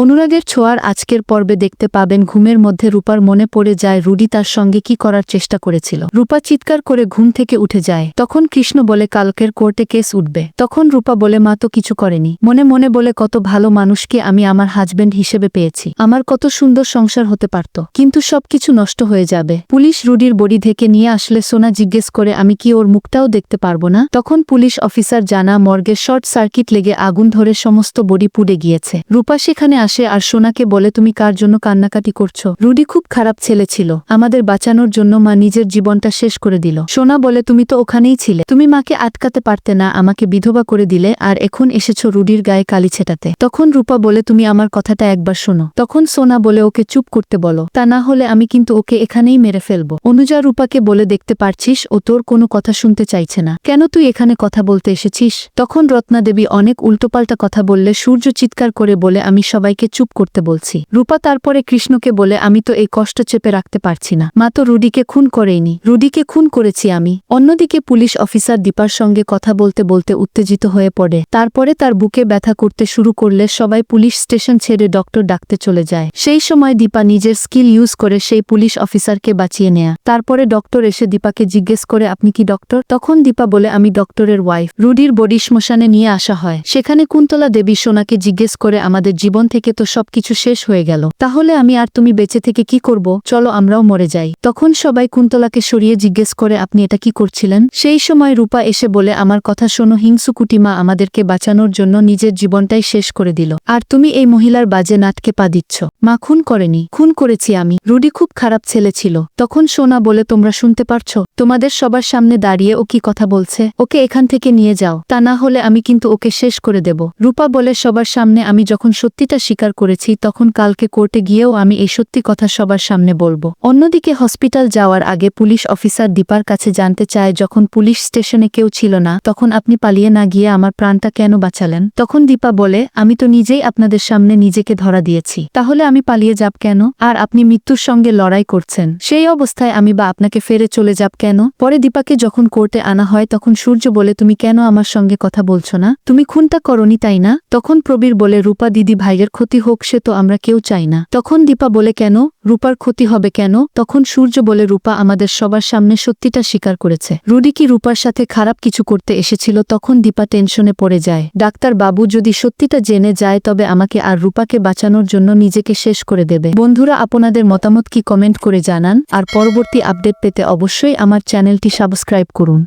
অনুরাগের ছোঁয়ার আজকের পর্বে দেখতে পাবেন ঘুমের মধ্যে রূপার মনে পড়ে যায় রুডি তার সঙ্গে কি করার চেষ্টা করেছিল। রূপা চিৎকার করে ঘুম থেকে উঠে যায়। তখন কৃষ্ণ বলে কালকের কোর্টে কেস উঠবে। তখন রূপা বলে মা তো কিছু করেনি। মনে মনে বলে কত ভালো মানুষকে আমি আমার হাজবেন্ড হিসেবে পেয়েছি, আমার কত সুন্দর সংসার হতে পারত, কিন্তু সবকিছু নষ্ট হয়ে যাবে। পুলিশ রুডির বডি থেকে নিয়ে আসলে সোনা জিজ্ঞেস করে আমি কি ওর মুখটাও দেখতে পারবো না। তখন পুলিশ অফিসার জানা মর্গের শর্ট সার্কিট লেগে আগুন ধরে সমস্ত বডি পুড়ে গিয়েছে। রূপা সেখানে আসে আর সোনাকে বলে তুমি কার জন্য কান্নাকাটি করছো? রুডি খুব খারাপ ছেলে ছিল, আমাদের বাঁচানোর জন্য মা নিজের জীবনটা শেষ করে দিল। সোনা বলে তুমি তো ওখানেই ছিলে, তুমি মাকে আটকাতে পারতে না, আমাকে বিধবা করে দিলে আর এখন এসেছো রুডির গায়ে কালি ছেটাতে। তখন রূপা বলে তুমি আমার কথাটা একবার শোনো। তখন সোনা বলে ওকে চুপ করতে বলো, তা না হলে আমি কিন্তু ওকে এখানেই মেরে ফেলবো। অনুজা রূপাকে বলে দেখতে পারছিস ও তোর কোনো কথা শুনতে চাইছে না, কেন তুই এখানে কথা বলতে এসেছিস? তখন রত্না দেবী অনেক উল্টোপাল্টা কথা বললে সূর্য চিৎকার করে বলে আমি সবাইকে চুপ করতে বলছি। রূপা তারপরে কৃষ্ণকে বলে আমি তো এই কষ্ট চেপে রাখতে পারছি না, মা তো রুডিকে খুন করেইনি, রুডিকে খুন করেছি আমি। অন্যদিকে পুলিশ অফিসার দীপার সঙ্গে কথা বলতে বলতে উত্তেজিত হয়ে পড়ে। তারপরে তার বুকে ব্যথা করতে শুরু করলে সবাই পুলিশ স্টেশন ছেড়ে ডক্টর ডাকতে চলে যায়। সেই সময় দীপা নিজের স্কিল ইউজ করে সেই পুলিশ অফিসারকে বাঁচিয়ে নেয়া। তারপরে ডক্টর এসে দীপাকে জিজ্ঞেস করে আপনি কি ডক্টর? তখন দীপা বলে আমি ডক্টরের ওয়াইফ। রুডির বডি শ্মশানে নিয়ে আসা হয়। সেখানে কুন্তলা দেবী সোনাকে জিজ্ঞেস করে আমাদের জীবন থেকে তো সবকিছু শেষ হয়ে গেল, তাহলে আমি আর তুমি বেঁচে থেকে কি করব? চলো আমরাও মরে যাই। তখন সবাই কুন্তলাকে সরিয়ে জিজ্ঞেস করে আপনি এটা কি করছিলেন? সেই সময় রূপা এসে বলে আমার কথা শোনো, হিংসুকুটি মা আমাদেরকে বাঁচানোর জন্য নিজের জীবনটাই শেষ করে দিল, আর তুমি এই মহিলার বাজে নাটকে পা দিচ্ছ। মা খুন করেনি, খুন করেছি আমি। রুডি খুব খারাপ ছেলে ছিল। তখন সোনা বলে তোমরা শুনতে পারছো? তোমাদের সবার সামনে দাঁড়িয়ে ও কি কথা বলছে? ওকে এখান থেকে নিয়ে যাও, তা না হলে আমি কিন্তু ওকে শেষ করে দেব। রূপা বলে সবার সামনে আমি যখন সত্যিটা স্বীকার করেছি তখন কালকে কোর্টে গিয়েও আমি এই সত্যি কথা সবার সামনে বলবো। অন্যদিকে হসপিটাল যাওয়ার আগে পুলিশ অফিসার দীপার কাছে জানতে চায় যখন পুলিশ স্টেশনে কেউ ছিল না তখন আপনি পালিয়ে না গিয়ে আমার প্রাণটা কেন বাঁচালেন? তখন দীপা বলে আমি তো নিজেই আপনাদের সামনে নিজেকে ধরা দিয়েছি, তাহলে আমি পালিয়ে যাব কেন? আর আপনি মৃত্যুর সঙ্গে লড়াই করছেন, সেই অবস্থায় আমি বা আপনাকে ফেরে চলে যাব কেন? পরে দীপাকে যখন কোর্টে আনা হয় তখন সূর্য বলে তুমি কেন আমার সঙ্গে কথা বলছো না? তুমি খুনটা করনি তাই না? তখন প্রবীর বলে রূপা দিদি ভাইয়ের ক্ষতি হোক সে তো আমরা কেউ চাই না। তখন দীপা বলে কেন? রূপার ক্ষতি হবে কেন? তখন সূর্য বলে রূপা আমাদের সবার সামনে সত্যিটা স্বীকার করেছে। রুডি কি রূপার সাথে খারাপ কিছু করতে এসেছিল? তখন দীপা টেনশনে পড়ে যায়। ডাক্তার বাবু যদি সত্যিটা জেনে যায় তবে আমাকে আর রূপাকে বাঁচানোর জন্য নিজেকে শেষ করে দেবে। বন্ধুরা আপনাদের মতামত কি কমেন্ট করে জানান, আর পরবর্তী আপডেট পেতে অবশ্যই আমার চ্যানেলটি সাবস্ক্রাইব করুন।